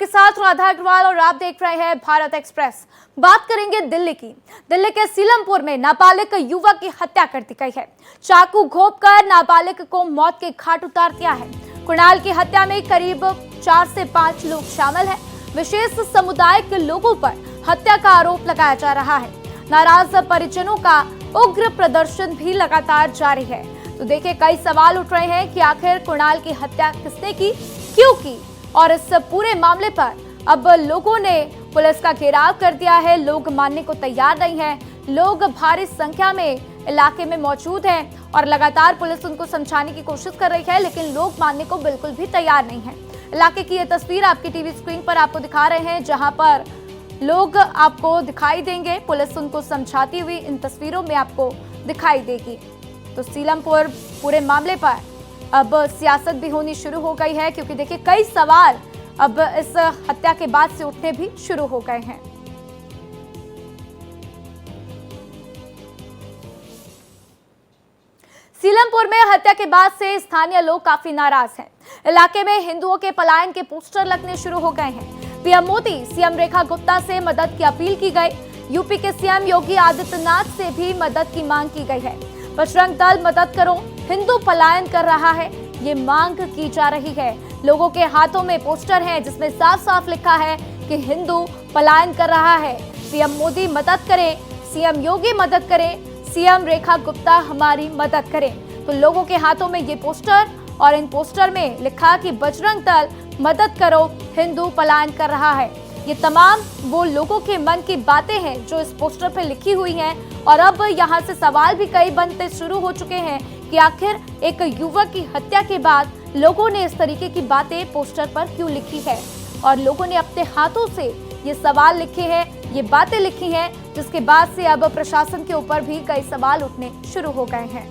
साथ राधा अग्रवाल और आप देख रहे हैं भारत एक्सप्रेस। बात करेंगे दिल्ली की। दिल्ली के सीलमपुर में नाबालिग युवक की हत्या कर दी गई है। चाकू घोंपकर नाबालिग को मौत के घाट उतार दिया है। कुणाल की हत्या में करीब 4 से 5 लोग शामिल हैं। विशेष समुदाय के लोगों पर हत्या का आरोप लगाया जा रहा है। नाराज परिजनों का उग्र प्रदर्शन भी लगातार जारी है। तो देखिए, कई सवाल उठ रहे हैं कि आखिर कुणाल की हत्या किसने की, क्यों की, और इस पूरे मामले पर अब लोगों ने पुलिस का घेराव कर दिया है। लोग मानने को तैयार नहीं हैं। लोग भारी संख्या में इलाके में मौजूद हैं और लगातार पुलिस उनको समझाने की कोशिश कर रही है, लेकिन लोग मानने को बिल्कुल भी तैयार नहीं हैं। इलाके की ये तस्वीर आपकी टीवी स्क्रीन पर आपको दिखा रहे हैं, जहां पर लोग आपको दिखाई देंगे। पुलिस उनको समझाती हुई इन तस्वीरों में आपको दिखाई देगी। तो सीलमपुर पूरे मामले पर अब सियासत भी होनी शुरू हो गई है, क्योंकि देखिए, कई सवाल अब इस हत्या के बाद से उठने भी शुरू हो गए हैं। सीलमपुर में हत्या के बाद से स्थानीय लोग काफी नाराज हैं। इलाके में हिंदुओं के पलायन के पोस्टर लगने शुरू हो गए हैं। पीएम मोदी, सीएम रेखा गुप्ता से मदद की अपील की गई। यूपी के सीएम योगी आदित्यनाथ से भी मदद की मांग की गई है। बजरंग दल मदद करो, हिंदू पलायन कर रहा है, ये मांग की जा रही है। लोगों के हाथों में पोस्टर हैं जिसमें साफ साफ लिखा है कि हिंदू पलायन कर रहा है। पीएम मोदी मदद करें, सीएम योगी मदद करें, सीएम रेखा गुप्ता हमारी मदद करें। तो लोगों के हाथों में ये पोस्टर, और इन पोस्टर में लिखा कि बजरंग दल मदद करो, हिंदू पलायन कर रहा है। ये तमाम वो लोगों के मन की बातें हैं जो इस पोस्टर पर लिखी हुई हैं। और अब यहाँ से सवाल भी कई बनते शुरू हो चुके हैं कि आखिर एक युवक की हत्या के बाद लोगों ने इस तरीके की बातें पोस्टर पर क्यों लिखी है, और लोगों ने अपने हाथों से ये सवाल लिखे हैं, ये बातें लिखी हैं, जिसके बाद से अब प्रशासन के ऊपर भी कई सवाल उठने शुरू हो गए हैं।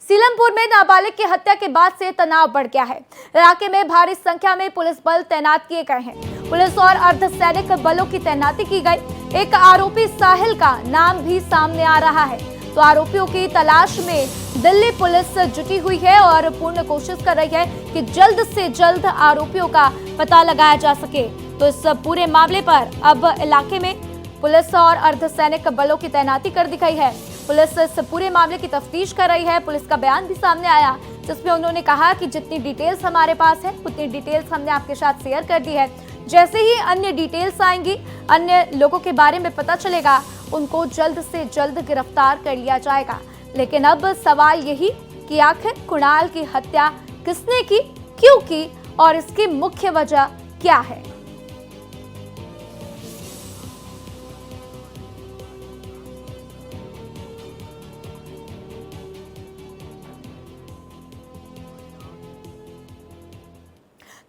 सीलमपुर में नाबालिग की हत्या के बाद से तनाव बढ़ गया है। इलाके में भारी संख्या में पुलिस बल तैनात किए गए हैं। पुलिस और अर्धसैनिक बलों की तैनाती की गई। एक आरोपी साहिल का नाम भी सामने आ रहा है। तो आरोपियों की तलाश में दिल्ली पुलिस जुटी हुई है और पूर्ण कोशिश कर रही है कि जल्द से जल्द आरोपियों का पता लगाया जा सके। तो इस पूरे मामले पर अब इलाके में पुलिस और अर्धसैनिक बलों की तैनाती कर दी गई है। पुलिस इस पूरे मामले की तफ्तीश कर रही है। पुलिस का बयान भी सामने आया, जिसमें उन्होंने कहा कि जितनी डिटेल्स हमारे पास है उतनी डिटेल्स हमने आपके साथ शेयर कर दी है। जैसे ही अन्य डिटेल्स आएंगी, अन्य लोगों के बारे में पता चलेगा, उनको जल्द से जल्द गिरफ्तार कर लिया जाएगा। लेकिन अब सवाल यही कि आखिर कुणाल की हत्या किसने की, क्यों की, और इसकी मुख्य वजह क्या है।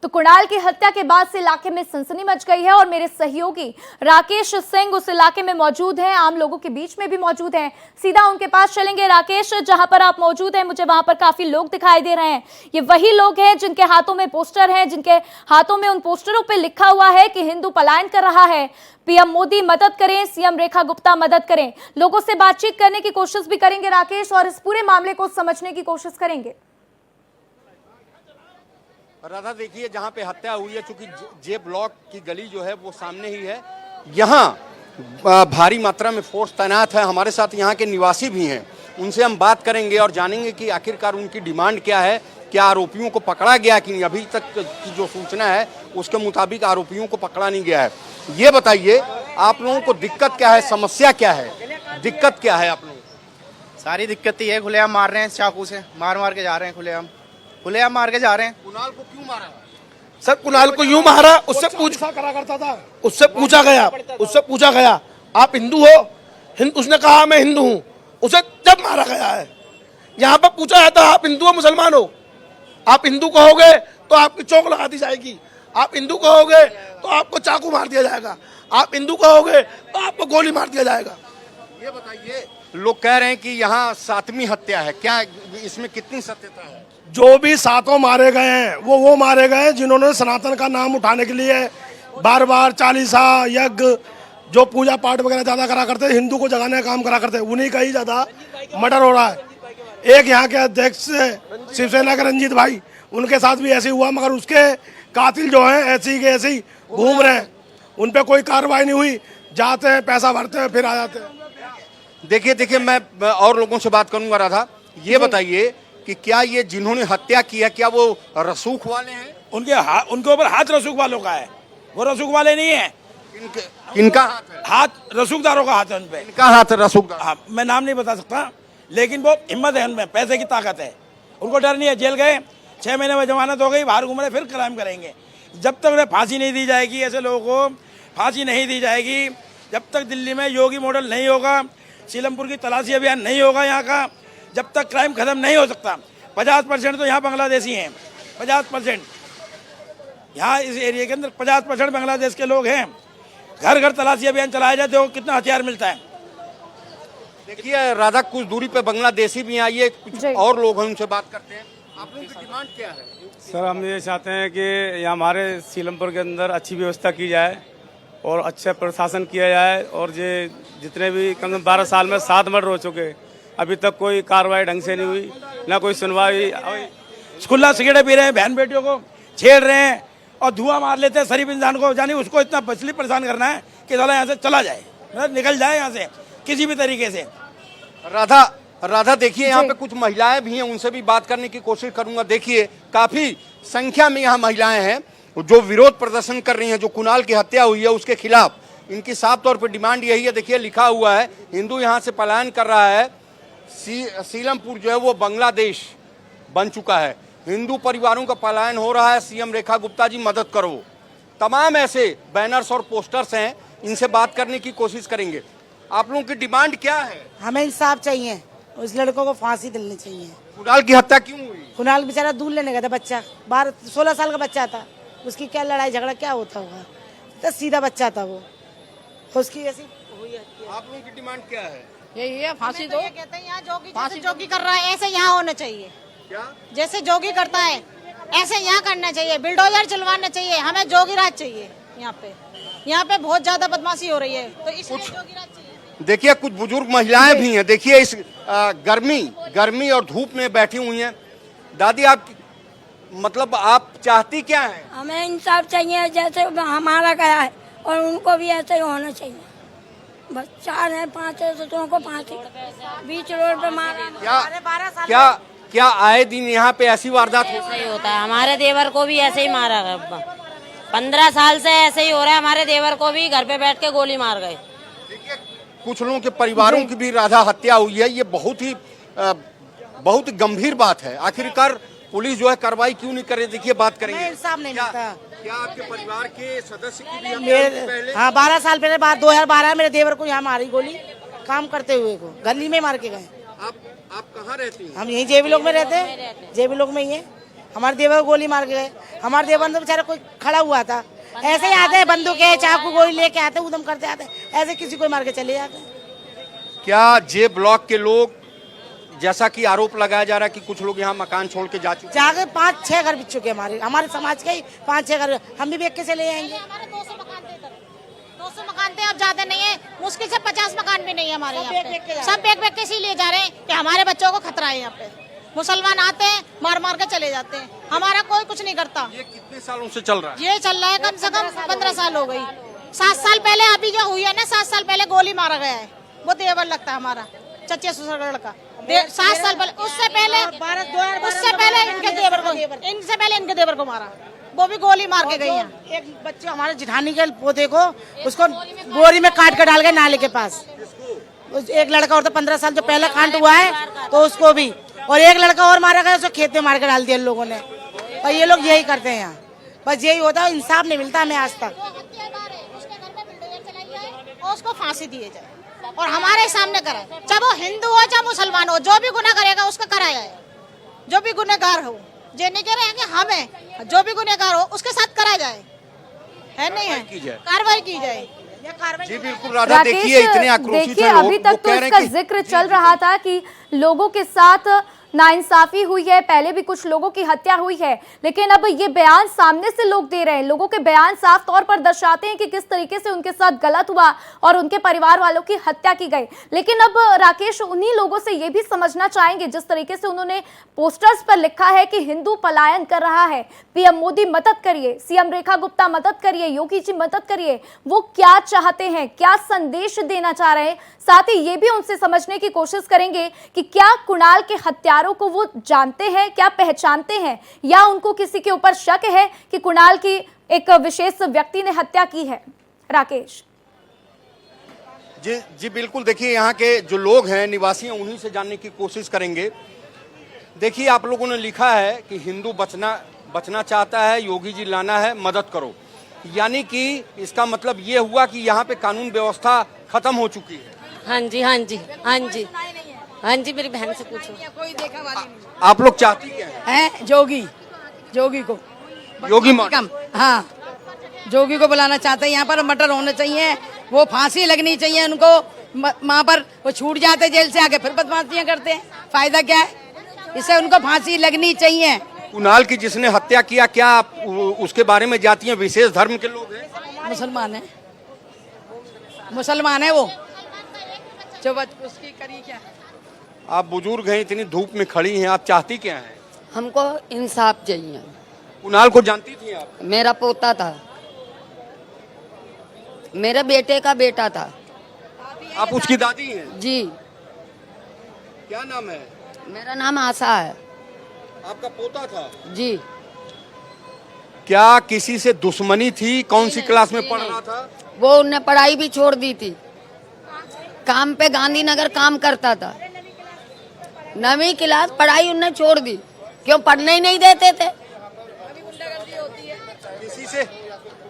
तो कुणाल की हत्या के बाद से इलाके में सनसनी मच गई है और मेरे सहयोगी राकेश सिंह उस इलाके में मौजूद हैं, आम लोगों के बीच में भी मौजूद हैं। सीधा उनके पास चलेंगे। राकेश, जहां पर आप मौजूद हैं, मुझे वहां पर काफी लोग दिखाई दे रहे हैं। ये वही लोग हैं जिनके हाथों में पोस्टर हैं, जिनके हाथों में उन पोस्टरों पर लिखा हुआ है कि हिंदू पलायन कर रहा है, पीएम मोदी मदद करें, सीएम रेखा गुप्ता मदद करें। लोगों से बातचीत करने की कोशिश भी करेंगे राकेश, और इस पूरे मामले को समझने की कोशिश करेंगे। राधा, देखिए, जहाँ पे हत्या हुई है, चूंकि जे ब्लॉक की गली जो है वो सामने ही है, यहाँ भारी मात्रा में फोर्स तैनात है। हमारे साथ यहाँ के निवासी भी हैं, उनसे हम बात करेंगे और जानेंगे कि आखिरकार उनकी डिमांड क्या है। क्या आरोपियों को पकड़ा गया कि नहीं? अभी तक की जो सूचना है उसके मुताबिक आरोपियों को पकड़ा नहीं गया है। ये बताइए, आप लोगों को दिक्कत क्या है, समस्या क्या है, दिक्कत क्या है आप लोगों को? सारी दिक्कत ही है, खुलेआम मार रहे हैं, चाकू से मार के जा रहे हैं, खुलेआम मार के जा रहे हैं। कुणाल को क्यों मारा सर? कुणाल को यूं मारा, उससे करा करता था, उससे पूछा गया आप हिंदू हो? उसने कहा मैं हिंदू हूँ। उसे जब मारा गया है, यहाँ पर पूछा जाता है आप हिंदू हो मुसलमान हो? आप हिंदू कहोगे तो आपकी चौक लगा दी जाएगी, आप हिंदू कहोगे तो आपको चाकू मार दिया जाएगा, आप हिंदू कहोगे तो आपको गोली मार दिया जाएगा। ये बताइए, लोग कह रहे हैं कि यहाँ 7वीं हत्या है, क्या इसमें कितनी सत्यता है? जो भी 7 मारे गए हैं वो मारे गए जिन्होंने सनातन का नाम उठाने के लिए बार बार चालीसा यज्ञ जो पूजा पाठ वगैरह ज्यादा करा करते, हिंदू को जगाने का काम करा करते, उन्हीं का ही ज्यादा मर्डर हो रहा है। एक यहाँ के अध्यक्ष शिवसेना के रंजीत भाई, उनके साथ भी ऐसे ही हुआ, मगर उसके कातिल जो हैं ऐसे ही के ऐसे ही घूम रहे हैं, उन पे कोई कार्रवाई नहीं हुई, जाते हैं पैसा भरते हैं फिर आ जाते हैं। देखिए मैं और लोगों से बात करूंगा। राधा, ये बताइए कि क्या ये जिन्होंने हत्या की है क्या वो रसूख वाले हैं? उनके ऊपर हाथ रसूख वालों का है, वो रसूख वाले नहीं है। किनका हाथ है? हाथ रसूखदारों का हाथ है उनपे। इनका हाथ रसूखदार? हाँ, मैं नाम नहीं बता सकता, लेकिन वो हिम्मत है उनमें, पैसे की ताकत है, उनको डर नहीं है। जेल गए, 6 महीने में जमानत हो गई, बाहर घूम रहे, फिर क्राइम करेंगे। जब तक उन्हें फांसी नहीं दी जाएगी, ऐसे लोगों को फांसी नहीं दी जाएगी, जब तक दिल्ली में योगी मॉडल नहीं होगा, सीलमपुर की तलाशी अभियान नहीं होगा यहाँ का, जब तक क्राइम खत्म नहीं हो सकता। 50% तो यहाँ बांग्लादेशी हैं, 50% यहाँ इस एरिया के अंदर 50% बांग्लादेश के लोग हैं। घर घर तलाशी अभियान चलाया जाए, देखो कितना हथियार मिलता है। देखिए राधा, कुछ दूरी पे बांग्लादेशी भी आइए, कुछ और लोग हैं, उनसे बात करते हैं। आप लोगों की डिमांड क्या है? सर, हम ये चाहते हैं कि यहाँ हमारे सीलमपुर के अंदर अच्छी व्यवस्था की जाए और अच्छा प्रशासन किया जाए, और ये जितने भी कम से कम 12 साल में 7 मर्डर हो चुके, अभी तक कोई कार्रवाई ढंग से नहीं हुई, ना कोई सुनवाई। खुला सिगरेट पी रहे हैं, बहन बेटियों को छेड़ रहे हैं और धुआं मार लेते हैं शरीफ इंसान को, जानी उसको इतना बचली परेशान करना है कि साला यहाँ से चला जाए, मतलब निकल जाए यहाँ से किसी भी तरीके से। राधा देखिए, यहाँ पे कुछ महिलाएं भी हैं, उनसे भी बात करने की कोशिश करूंगा। देखिए काफी संख्या में यहाँ महिलाएं हैं जो विरोध प्रदर्शन कर रही हैं, जो कुणाल की हत्या हुई है उसके खिलाफ। इनकी साफ तौर पर डिमांड यही है। देखिए लिखा हुआ है, हिंदू यहाँ से पलायन कर रहा है, सीलमपुर जो है वो बांग्लादेश बन चुका है, हिंदू परिवारों का पलायन हो रहा है, सीएम रेखा गुप्ता जी मदद करो। तमाम ऐसे बैनर्स और पोस्टर्स हैं, इनसे बात करने की कोशिश करेंगे। आप लोगों की डिमांड क्या है? हमें इंसाफ चाहिए, उस लड़कों को फांसी दिलनी चाहिए। कुणाल की हत्या क्यों हुई? कुणाल बेचारा दूध लेने गया था, बच्चा 16 साल का बच्चा था, उसकी क्या लड़ाई झगड़ा क्या होता होगा, तो सीधा बच्चा था वो, उसकी ऐसी हुई है। आप लोगों की डिमांड क्या है? यही है, फांसी दो। कहते हैं यहाँ जोगी जोगी कर रहा है, ऐसे यहाँ होना चाहिए। क्या? जैसे जोगी करता है ऐसे यहाँ करना चाहिए, बिल्डोजर चलवाना चाहिए, हमें जोगी राज चाहिए। यहाँ पे बहुत ज्यादा बदमाशी हो रही है, तो इसलिए जोगी राज चाहिए। देखिए कुछ बुजुर्ग महिलाएं भी हैं, देखिए इस गर्मी और धूप में बैठी हुई हैं। दादी, आप मतलब आप चाहती क्या है? हमें इंसाफ चाहिए, जैसे हमारा गया है और उनको भी ऐसे ही होना चाहिए। बस 4 है 5 है, तो उनको फांसी, बीच रोड पे मारा। क्या आए दिन यहाँ पे ऐसी वारदात होता है? हमारे देवर को भी ऐसे ही मारा गया, 15 साल से ऐसे ही हो रहा है। हमारे देवर को भी घर पे बैठ के गोली मार गए। कुछ लोगों के परिवारों की भी राधा हत्या हुई है, ये बहुत ही गंभीर बात है। आखिरकार पुलिस जो है कार्रवाई क्यों नहीं कर रही? देखिए बात करेंगे। इंसाफ नहीं मिलता। क्या आपके परिवार के सदस्य की भी हत्या हुई पहले? हाँ, 12 साल पहले, 2012 मेरे देवर को यहाँ मारी गोली, काम करते हुए को गली में मार के गए। आप कहाँ रहती हैं? हम यहीं जेबी लोग में रहते हैं, जेबी लोग में ही है। हमारे देवर को गोली मार के गए। हमारे देवर तो बेचारा कोई खड़ा हुआ था, ऐसे ही आते हैं बंदूक है चाकू गोली लेके आते, उदम करते आते, ऐसे किसी को मार के चले जाते हैं। क्या जे ब्लॉक के लोग, जैसा कि आरोप लगाया जा रहा है कि कुछ लोग यहाँ मकान छोड़ के जा चुके, जाके 5-6 घर बिक चुके हमारे समाज के ही 5-6 घर, हम भी बेच के चले जाएंगे। हमारे 200 मकान थे, अब ज्यादा नहीं है, मुश्किल से 50 मकान भी नहीं है हमारे यहाँ पे। सब बेच के इसीलिए जा रहे हैं कि हमारे बच्चों को खतरा है। यहाँ पे मुसलमान आते हैं, मार मार के चले जाते हैं, हमारा कोई कुछ नहीं करता। ये कितने सालों से चल रहा है? ये चल रहा है कम से कम 15 साल हो गई। 7 साल पहले अभी जो हुई है ना, 7 साल पहले गोली मारा गया है, वो देवर लगता है हमारा चच्चे ससुर का। 7 साल पहले, उससे पहले इनके देवर को मारा, वो भी गोली मार के गई है। एक बच्चे हमारे जिठानी के पोते को, उसको बोरी में काट कर डाल गए नाले के पास। एक लड़का और 15 साल जो पहला कांड हुआ है, तो उसको भी, और एक लड़का और मारा गया, उसको खेत में मार के डाल दिया लोगों ने। और ये लोग यही करते हैं यहाँ, बस यही होता है, इंसाफ नहीं मिलता हमें आज तक। उसको फांसी दिए जाए और हमारे सामने कराए, चाहे वो हिंदू हो चाहे मुसलमान हो, जो भी गुनाह करेगा उसका कराया जाए। जो भी गुनहगार हो, ये नहीं कह रहे हैं कि हमें, जो भी गुनहगार हो उसके साथ करा जाए, है नहीं है, कार्रवाई की जाए। जी बिल्कुल राधा, देखिए इतने आक्रोशित देखिए हैं लोग, अभी वो तक तो कह रहे इसका हैं कि जिक्र चल रहा था कि लोगों के साथ नाइंसाफी हुई है, पहले भी कुछ लोगों की हत्या हुई है, लेकिन अब ये बयान सामने से लोग दे रहे हैं। लोगों के बयान साफ तौर पर दर्शाते हैं कि किस तरीके से उनके साथ गलत हुआ और उनके परिवार वालों की हत्या की गई। लेकिन अब राकेश उन्हीं लोगों से ये भी समझना चाहेंगे, जिस तरीके से उन्होंने पोस्टर्स पर लिखा है कि हिंदू पलायन कर रहा है, पीएम मोदी मदद करिए, सीएम रेखा गुप्ता मदद करिए, योगी जी मदद करिए, वो क्या चाहते हैं, क्या संदेश देना चाह रहे हैं। साथ ही ये भी उनसे समझने की कोशिश करेंगे कि क्या कुणाल के हत्यारों को वो जानते हैं, क्या पहचानते हैं, या उनको किसी के ऊपर शक है कि कुणाल की एक विशेष व्यक्ति ने हत्या की है। राकेश जी बिल्कुल, देखिए यहाँ के जो लोग हैं, निवासी हैं, उन्हीं से जानने की कोशिश करेंगे। देखिए, आप लोगों ने लिखा है कि हिंदू बचना चाहता है, योगी जी लाना है, मदद करो। यानी कि इसका मतलब ये हुआ कि यहाँ पे कानून व्यवस्था खत्म हो चुकी है। हाँ जी हाँ जी हाँ जी हाँ जी, मेरी बहन से पूछो। आप लोग चाहती क्या हैं? जोगी को योगी कम, हाँ, जोगी को बुलाना चाहते हैं। यहाँ पर मर्डर होने चाहिए, वो फांसी लगनी चाहिए उनको। वहाँ पर वो छूट जाते जेल से आके फिर बदमाशियाँ करते हैं, फायदा क्या है? इससे उनको फांसी लगनी चाहिए। कुणाल की जिसने हत्या किया, क्या आप उसके बारे में जानती हैं? विशेष धर्म के लोग हैं, मुसलमान है वो, जो उसकी करी क्या। आप बुजुर्ग हैं, इतनी धूप में खड़ी हैं, आप चाहती क्या हैं? हमको इंसाफ चाहिए। कुणाल को जानती थी आप? मेरा पोता था, मेरे बेटे का बेटा था। आप उसकी दादी हैं? जी। क्या नाम है? मेरा नाम आशा है। आपका पोता था? जी। क्या किसी से दुश्मनी थी? कौन सी क्लास में पढ़ रहा था वो? उनने पढ़ाई भी छोड़ दी थी, काम पे गांधीनगर काम करता था। 9वीं क्लास पढ़ाई उनने छोड़ दी, क्यों? पढ़ने ही नहीं देते थे।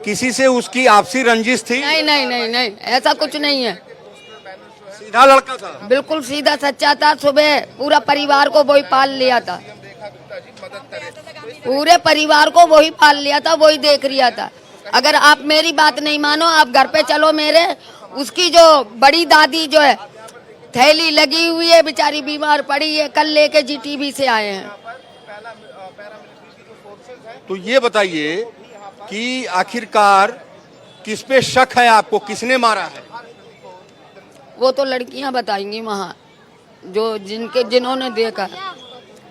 किसी से उसकी आपसी रंजिश थी? नहीं नहीं नहीं नहीं, ऐसा कुछ नहीं है। सीधा लड़का था, बिल्कुल सीधा सच्चा था। सुबह पूरा परिवार को वही पाल लिया था, पूरे परिवार को वही पाल लिया था, वही देख लिया था। अगर आप मेरी बात नहीं मानो, आप घर पे चलो मेरे। उसकी जो बड़ी दादी जो है, थैली लगी हुई है, बेचारी बीमार पड़ी है, कल लेके जीटीबी से आए हैं। तो ये बताइए कि आखिरकार किस पे शक है आपको, किसने मारा है? वो तो लड़कियां बताएंगी वहाँ, जो जिन्होंने देखा।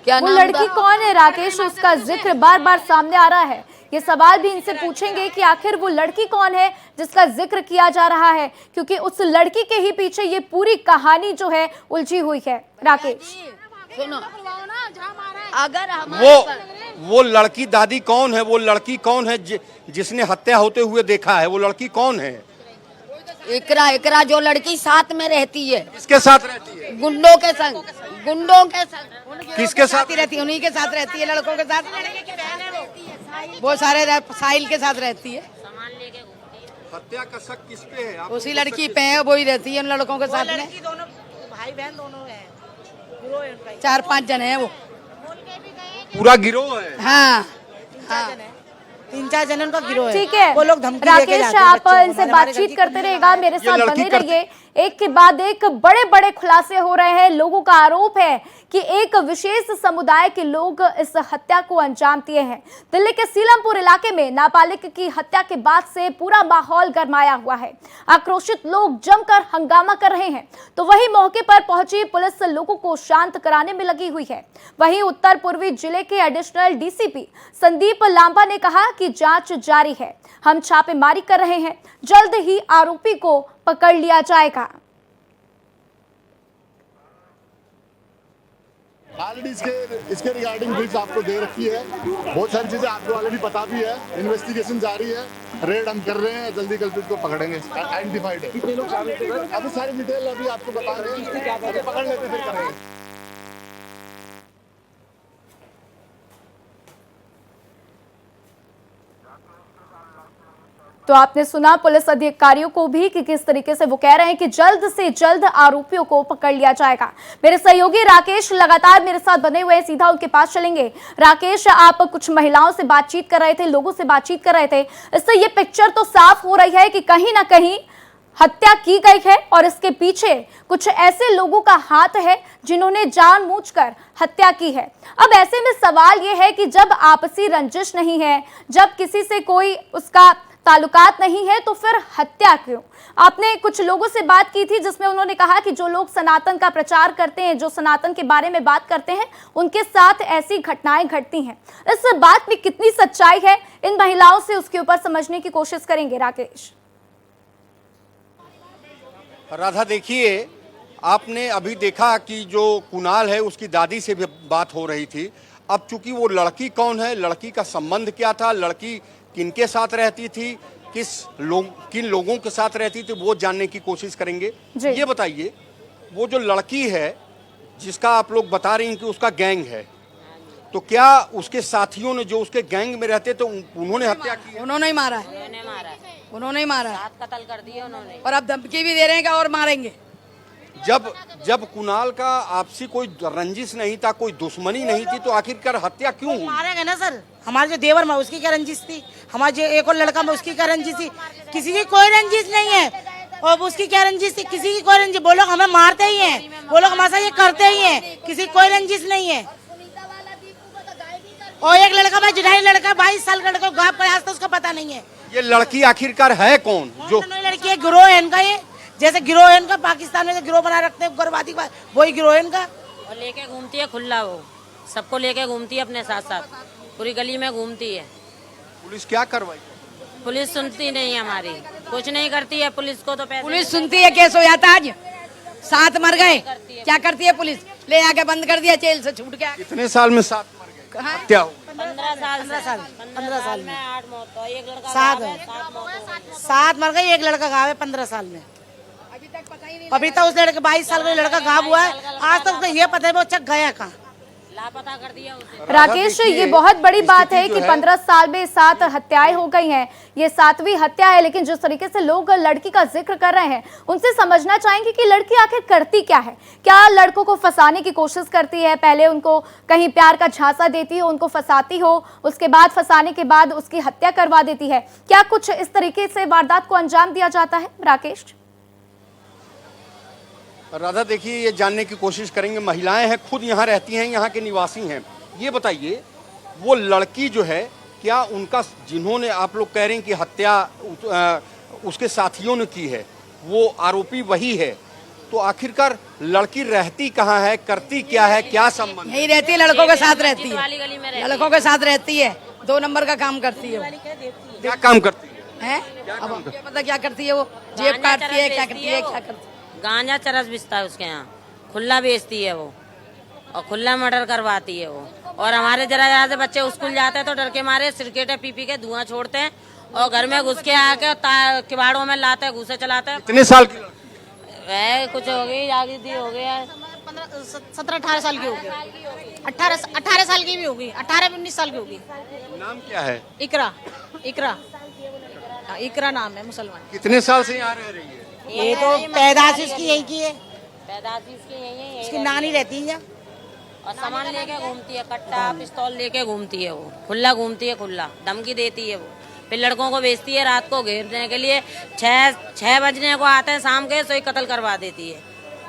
क्या वो नाम लड़की था? कौन है राकेश? उसका जिक्र बार बार सामने आ रहा है। ये सवाल भी इनसे पूछेंगे कि आखिर वो लड़की कौन है जिसका जिक्र किया जा रहा है, क्योंकि उस लड़की के ही पीछे ये पूरी कहानी जो है उलझी हुई है। राकेश सुनो, अगर वो लड़की दादी कौन है? वो लड़की कौन है जिसने हत्या होते हुए देखा है? वो लड़की कौन है? इकरा जो लड़की साथ में रहती है। किसके साथ रहती है? गुंडों के संग। किसके साथ रहती है? उन्हीं के साथ रहती है, लड़कों के साथ। वो सारे साहिल के साथ रहती है। हत्या का शक किस पे है? उसी लड़की पे है, वो ही रहती है उन लड़कों के साथ में। भाई बहन दोनों हैं, 4-5 जन है वो, पूरा गिरोह है। हाँ, 3-4 जन उनका गिरोह है। ठीक है, वो लोग धमकी राकेश आप इनसे बातचीत करते रहिएगा, मेरे साथ बने रहिए। एक के बाद एक बड़े बड़े खुलासे हो रहे हैं। लोगों का आरोप है कि एक विशेष समुदाय के लोग इस हत्या को अंजाम दिए हैं। दिल्ली के सीलमपुर इलाके में नाबालिग की हत्या के बाद से पूरा माहौल गरमाया हुआ है। आक्रोशित लोग जमकर हंगामा कर रहे हैं, तो वहीं मौके पर पहुंची पुलिस लोगों को शांत कराने में लगी हुई है। वहीं उत्तर पूर्वी जिले के एडिशनल डीसीपी संदीप लांबा ने कहा कि जांच जारी है, हम छापेमारी कर रहे हैं, जल्द ही आरोपी को पकड़ लिया जाएगा। ऑलरेडी इसके रिगार्डिंग ब्रीफ आपको दे रखी है, बहुत सारी चीजें आपको ऑलरेडी पता भी है। इन्वेस्टिगेशन जारी है, रेड हम कर रहे हैं, जल्दी कल्प्रिट को पकड़ेंगे। आइडेंटिफाइड है, अभी सारी डिटेल अभी आपको बता रहे हैं, अभी पकड़ लेते फिर करेंगे। तो आपने सुना पुलिस अधिकारियों को भी कि किस तरीके से वो कह रहे हैं कि जल्द से जल्द आरोपियों को पकड़ लिया जाएगा। मेरे सहयोगी राकेश लगातार मेरे साथ बने हुए हैं, सीधा उनके पास चलेंगे। राकेश, आप कुछ महिलाओं से बातचीत कर रहे थे, लोगों से बातचीत कर रहे थे, इससे ये पिक्चर तो साफ हो रही है कि कहीं ना कहीं हत्या की गई है और इसके पीछे कुछ ऐसे लोगों का हाथ है जिन्होंने जानबूझकर हत्या की है। अब ऐसे में सवाल यह है कि जब आपसी रंजिश नहीं है, जब किसी से कोई उसका ताल्लुकात नहीं है, तो फिर हत्या क्यों? आपने कुछ लोगों से बात की थी जिसमें उन्होंने कहा कि जो लोग सनातन का प्रचार करते हैं, जो सनातन के बारे में बात करते हैं, उनके साथ ऐसी घटनाएं घटती हैं। इस बात में कितनी सच्चाई है, इन महिलाओं से उसके ऊपर समझने की कोशिश करेंगे राकेश। राधा, देखिए, आपने अभी देखा कि जो कुणाल है उसकी दादी से भी बात हो रही थी। अब चूंकि वो लड़की कौन है, लड़की का संबंध क्या था, लड़की किनके साथ रहती थी, किन लोगों के साथ रहती थी, वो जानने की कोशिश करेंगे। ये बताइए, वो जो लड़की है जिसका आप लोग बता रही हैं कि उसका गैंग है, तो क्या उसके साथियों ने जो उसके गैंग में रहते तो उन्होंने हत्या की है? उन्होंने ही मारा है, उन्होंने ही मारा है, कत्ल कर दिए उन्होंने, और अब धमकी भी दे रहे हैं कि और मारेंगे। जब कुणाल का आपसी कोई रंजिश नहीं था, कोई दुश्मनी नहीं थी, तो आखिरकार हत्या क्यों हुई? मारेंगे ना सर। हमारे जो देवर में उसकी क्या रंजिश थी, हमारे जो एक और लड़का में उसकी क्या रंजिश थी? किसी की कोई रंजिश नहीं है। और उसकी क्या रंजिश थी? किसी की कोई रंजिश। वो लोग हमें मारते ही हैं, वो लोग हमारे साथ ये करते ही हैं, किसी की कोई रंजिश नहीं है। और एक लड़का में जिढ़ाई लड़का 22 साल का लड़का गाँव का, आज तो उसका पता नहीं है। ये लड़की आखिरकार है कौन? जो लड़की है, गिरोह है इनका। ये जैसे गिरोह है इनका, पाकिस्तान में जो गिरोह बना रखते हैं उग्रवादी का, वही गिरोह है इनका। और लेके घूमती है खुला, वो सबको लेके घूमती है अपने साथ साथ, पूरी गली में घूमती है। पुलिस क्या कार्रवाई? पुलिस सुनती नहीं है हमारी, कुछ नहीं करती है पुलिस को। तो पुलिस सुनती है, केस हो जाता आज 7 मर गए, क्या करती है पुलिस? ले आके बंद कर दिया, जेल से छूट गया। कितने साल में 7 मर गए? हत्या हो 15 साल में 8 मौत, तो एक लड़का 7 मर गए, एक लड़का गाँव है 15 साल में। अभी तक उस लड़के 22 साल का लड़का गाँव हुआ है, आज तक तो ये पता है वो चक गया कहाँ, लापता कर दिया उसे। राकेश, ये बहुत बड़ी बात है कि 15 साल में 7 हत्याएं हो गई हैं। ये 7वीं हत्या है, लेकिन जिस तरीके से लोग लड़की का जिक्र कर रहे हैं, उनसे समझना चाहेंगे कि लड़की आखिर करती क्या है। क्या लड़कों को फंसाने की कोशिश करती है, पहले उनको कहीं प्यार का झांसा देती हो, उनको फंसाती हो, उसके बाद फंसाने के बाद उसकी हत्या करवा देती है? क्या कुछ इस तरीके से वारदात को अंजाम दिया जाता है राकेश? राधा, देखिए, ये जानने की कोशिश करेंगे। महिलाएं हैं, खुद यहाँ रहती हैं, यहाँ के निवासी हैं। ये बताइए, वो लड़की जो है, क्या उनका, जिन्होंने आप लोग कह रहे हैं कि हत्या उसके साथियों ने की है, वो आरोपी वही है, तो आखिरकार लड़की रहती कहाँ है, करती क्या है, क्या संबंध? यही रहती है, लड़कों के साथ रहती है, लड़कों के साथ रहती है, 2 नंबर का काम करती है। क्या काम करती है? अब क्या पता क्या करती है, वो जेब काटती है, क्या करती है, क्या करती है? गांजा चरस बेचता है उसके यहाँ, खुला बेचती है वो, और खुला मर्डर करवाती है वो। और हमारे जरा से बच्चे स्कूल जाते हैं तो डर के मारे सिरकेटे पी के धुआं छोड़ते हैं, और घर में घुस के आके किवाड़ों में लाते हैं, घुसे चलाते हैं। कितने साल की? वह कुछ हो गई, जागृति हो गया, 17-18 साल की होगी, 18 साल की भी होगी, 18-19 साल की होगी। नाम क्या है? इकरा, इकरा, इकरा नाम है, मुसलमान। कितने साल से यहाँ रह रही है? ये तो पैदाश इसकी यही की है, पैदाश इसकी यही है, उसकी नानी रहती है। और सामान लेके घूमती है, कट्टा पिस्तौल लेके घूमती है, वो खुला घूमती है, खुला धमकी देती है वो। फिर लड़कों को भेजती है रात को घेरने के लिए, 6 बजने को आते हैं शाम के, सोई कत्ल करवा देती है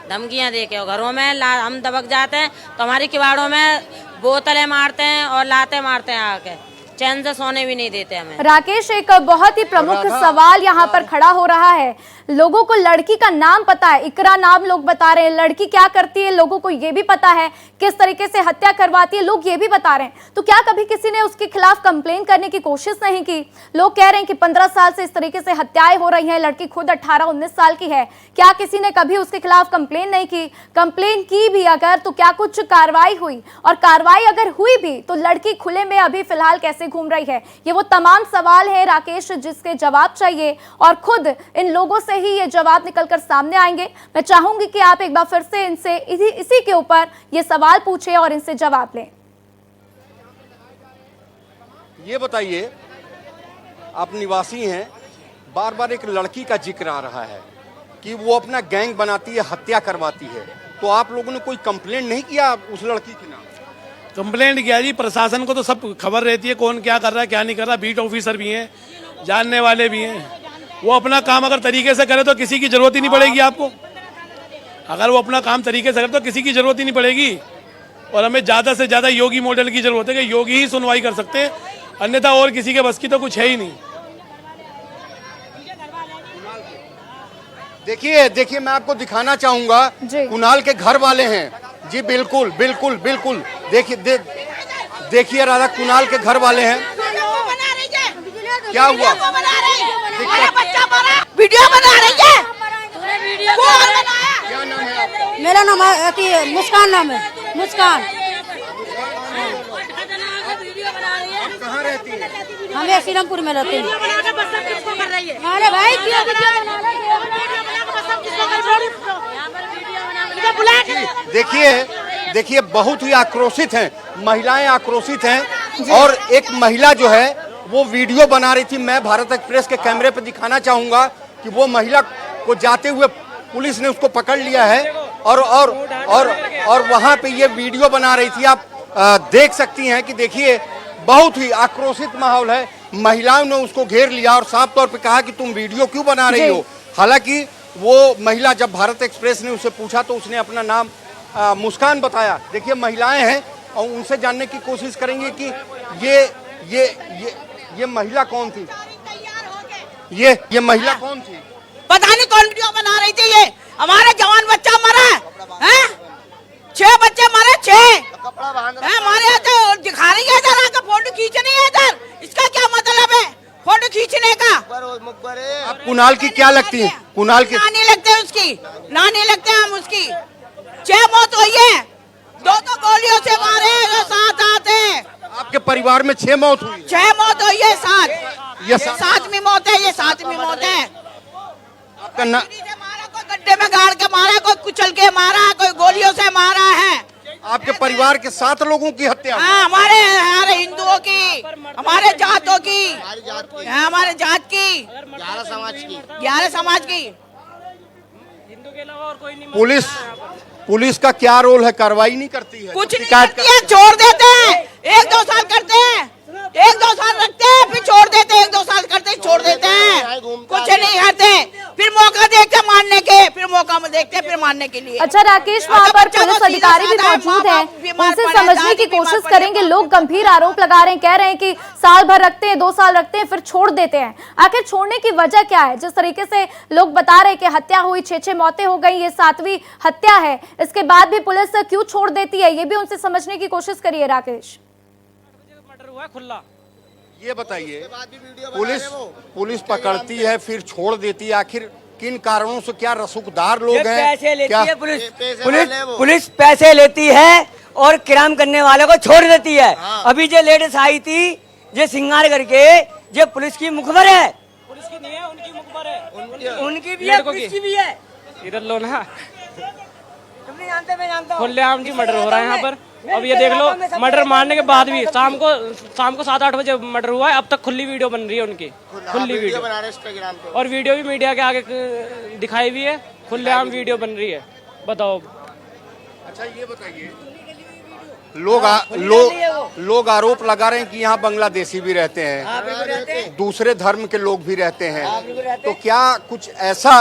धमकियां देके। और घरों में हम दबक जाते हैं तो हमारी किवाड़ों में बोतलें मारते हैं और लाते मारते हैं, आके चैन से सोने भी नहीं देते हमें। राकेश, एक बहुत ही प्रमुख सवाल यहाँ पर खड़ा हो रहा है। लोगों को लड़की का नाम पता है, इकरा नाम लोग बता रहे हैं, लड़की क्या करती है लोगों को ये भी पता है, किस तरीके से हत्या करवाती है लोग ये भी बता रहे हैं। तो क्या कभी किसी ने उसके खिलाफ कंप्लेन करने की कोशिश नहीं की? लोग कह रहे हैं कि 15 साल से इस तरीके से हत्याएं हो रही हैं, लड़की खुद 18-19 साल की है। क्या किसी ने कभी उसके खिलाफ कंप्लेन नहीं की? कंप्लेन की भी अगर तो क्या कुछ कार्रवाई हुई? और कार्रवाई अगर हुई भी तो लड़की खुले में अभी फिलहाल कैसे घूम रही है? ये वो तमाम सवाल है राकेश जिसके जवाब चाहिए, और खुद इन लोगों से ही ये जवाब निकलकर सामने आएंगे। मैं चाहूंगी कि आप एक बार फिर से इनसे इसी के ऊपर ये सवाल पूछें और इनसे जवाब लें। ये बताइए, आप निवासी हैं, बार बार एक लड़की का जिक्र आ रहा है कि वो अपना गैंग बनाती है, हत्या करवाती है, तो आप लोगों ने कोई कंप्लेंट नहीं किया उस लड़की के नाम? कंप्लेंट किया जी, प्रशासन को तो सब खबर रहती है, कौन क्या कर रहा है क्या नहीं कर रहा, बीट ऑफिसर भी हैं, जानने वाले भी हैं, वो अपना काम अगर तरीके से करे तो किसी की जरूरत ही नहीं पड़ेगी आपको। अगर वो अपना काम तरीके से करे तो किसी की जरूरत ही नहीं पड़ेगी। और हमें ज़्यादा से ज़्यादा योगी मॉडल की जरूरत है कि योगी ही सुनवाई कर सकते हैं, अन्यथा और किसी के बस की तो कुछ है ही नहीं। देखिए देखिए, मैं आपको दिखाना चाहूंगा, कुणाल के घर वाले हैं जी। बिल्कुल बिल्कुल बिल्कुल, देखिए देखिए राधा, कुणाल के घर वाले हैं। क्या हुआ? वीडियो बना रही है। क्या नाम है आपका? मेरा नाम मुस्कान, नाम है मुस्कान। आप कहाँ रहती हैं? हम सीलमपुर में रहते हैं। अरे भाई देखिए देखिए, बहुत ही आक्रोशित हैं, महिलाएं आक्रोशित हैं। और एक महिला जो है वो वीडियो बना रही थी। मैं भारत एक्सप्रेस के कैमरे पर दिखाना चाहूंगा कि वो महिला को जाते हुए पुलिस ने उसको पकड़ लिया है और वहां पे ये वीडियो बना रही थी। आप देख सकती हैं कि देखिए बहुत ही आक्रोशित माहौल है। महिलाओं ने उसको घेर लिया और साफ तौर पे कहा कि तुम वीडियो क्यों बना रही हो। हालांकि वो महिला, जब भारत एक्सप्रेस ने उसे पूछा तो उसने अपना नाम मुस्कान बताया। देखिए महिलाएं हैं और उनसे जानने की कोशिश करेंगे कि ये महिला कौन थी। ये महिला कौन थी? पता नहीं कौन वीडियो बना रही थी। ये हमारे जवान बच्चा मरा है, 6 बच्चे मरे, 6 हमारे तो दिखा रही है इधर आकर, फोटो खींचनी है इधर। इसका क्या मतलब है फोटो खींचने का? आप कुणाल की क्या लगती है? कुणाल की नानी लगते हैं उसकी, नानी लगते हैं हम उसकी। 6 मौत हुई है, 2 गोलियों से मारे हैं, 7 आते हैं। आपके परिवार में 6 मौत हुई? 6 मौत हुई है, 7 ये 7वीं मौत है, ये 7वीं मौत है। आपका मारा, कोई गड्ढे में गाड़ के मारा, कोई कुचल के मारा, कोई गोलियों से मारा है। आपके परिवार के 7 लोगों की हत्या? हाँ, हमारे हिंदुओं की, हमारे जातों की, हमारे जात की, 11 समाज की। हिंदू के अलावा और कोई नहीं। पुलिस का क्या रोल है? कार्रवाई नहीं करती है? कुछ नहीं करती है, छोड़ देते हैं। 1-2 साल करते हैं, 1-2 साल रखते हैं, फिर छोड़ देते हैं। 1-2 साल करते हैं, छोड़ देते हैं, कुछ नहीं करते। फिर मौका देखते मारने के, फिर मौका में देखते फिर मारने के लिए। अच्छा राकेश, वहाँ पर पुलिस अधिकारी भी मौजूद हैं, उनसे समझने की कोशिश करेंगे। लोग गंभीर आरोप लगा रहे हैं, कह रहे हैं कि साल भर रखते हैं, 2 साल रखते हैं, फिर छोड़ देते हैं। आखिर छोड़ने की वजह क्या है? जिस तरीके से लोग बता रहे हैं कि हत्या हुई, 6 मौतें हो गई, ये 7वीं हत्या है, इसके बाद भी पुलिस क्यों छोड़ देती है, ये भी उनसे समझने की कोशिश करिए राकेश। मर्डर हुआ खुला, ये बताइए, पुलिस पकड़ती है फिर छोड़ देती है, आखिर किन कारणों से? क्या रसूखदार लोग हैं? पैसे लेती क्या? है पुलिस पैसे लेती है और क्राइम करने वाले को छोड़ देती है। अभी जो लेडीज आई थी, जो सिंगार करके, जो पुलिस की मुखबर है, पुलिस की नहीं है, उनकी मुखबर है, उनकी भी है, पुलिस की भी है। इधर लो ना, तुम नहीं जानते, मैं जानता हूँ। खुलेआम जी मर्डर हो रहा है यहाँ पर। अब ये देख लो, मर्डर मारने के बाद भी शाम को 7-8 बजे मर्डर हुआ है, अब तक खुली वीडियो बन रही है उनकी, खुली वीडियो बना रहे इंस्टाग्राम पे, और वीडियो भी मीडिया के आगे दिखाई हुई है, खुलेआम वीडियो बन रही है। बताओ। अच्छा ये बताइए, लोग आरोप लगा रहे हैं कि यहाँ बांग्लादेशी भी रहते हैं, दूसरे धर्म के लोग भी रहते हैं, तो क्या कुछ ऐसा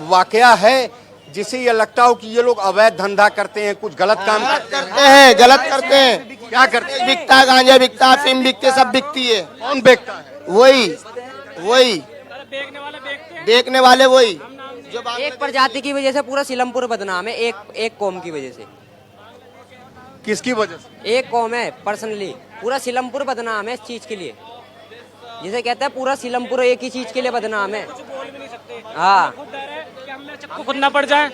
वाकया है जिससे ये लगता हो कि ये लोग अवैध धंधा करते हैं, कुछ गलत काम करते हैं? गलत करते हैं। क्या करते हैं? बिकता, गांजा बिकता, अफीम बिकते, सब बिकती है। कौन बेचता है? वही देखने वाले वही। एक प्रजाति की वजह से पूरा सीलमपुर बदनाम है, एक कौम की वजह से। किसकी वजह से? एक कौम है, पर्सनली पूरा सीलमपुर बदनाम है इस चीज के लिए। जिसे कहते हैं पूरा सीलमपुर एक ही चीज के लिए बदनाम है। हाँ, चक्कू खुद ना पड़ जाए,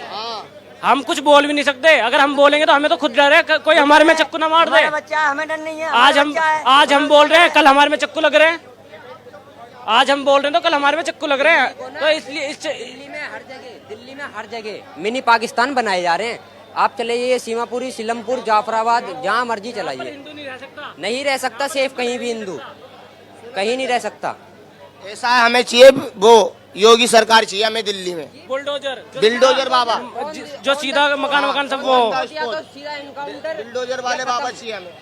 हम कुछ बोल भी नहीं सकते। अगर हम बोलेंगे तो हमें तो खुद डर है, कोई हमारे में चक्कू ना मार दे। बच्चा, हमें डर नहीं है। आज हम बोल रहे हैं, कल हमारे में चक्कू लग रहे हैं। आज हम बोल रहे हैं तो कल हमारे में चक्कू लग रहे हैं। तो इसलिए दिल्ली में हर जगह मिनी पाकिस्तान बनाए जा रहे हैं। आप चले जाइए सीमापुरी, सीलमपुर, जाफराबाद, जहाँ मर्जी चलाइए, नहीं रह सकता सेफ कहीं भी हिंदू, कहीं नहीं रह सकता। ऐसा है, हमें चाहिए वो योगी सरकार चाहिए हमें दिल्ली में, बुलडोजर बाबा, जो सीधा मकान सब वो सीधा इनकाउंटर, बुलडोजर वाले बाबा चाहिए हमें।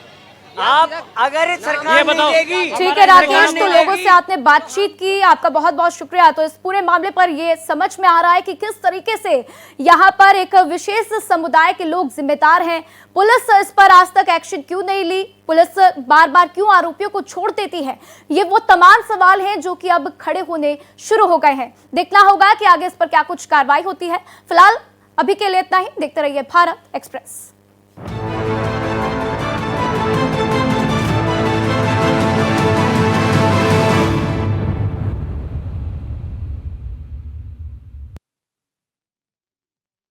आप अगर सरकार नहीं देगी, ठीक है राकेश, तो लोगों से आपने बातचीत की, आपका बहुत बहुत शुक्रिया। तो इस पूरे मामले पर ये समझ में आ रहा है कि किस तरीके से यहाँ पर एक विशेष समुदाय के लोग जिम्मेदार हैं। पुलिस इस पर आज तक एक्शन क्यों नहीं ली, पुलिस बार बार क्यों आरोपियों को छोड़ देती है, ये वो तमाम सवाल हैं जो कि अब खड़े होने शुरू हो गए हैं। देखना होगा कि आगे इस पर क्या कुछ कार्रवाई होती है। फिलहाल अभी के लिए इतना ही। देखते रहिए भारत एक्सप्रेस।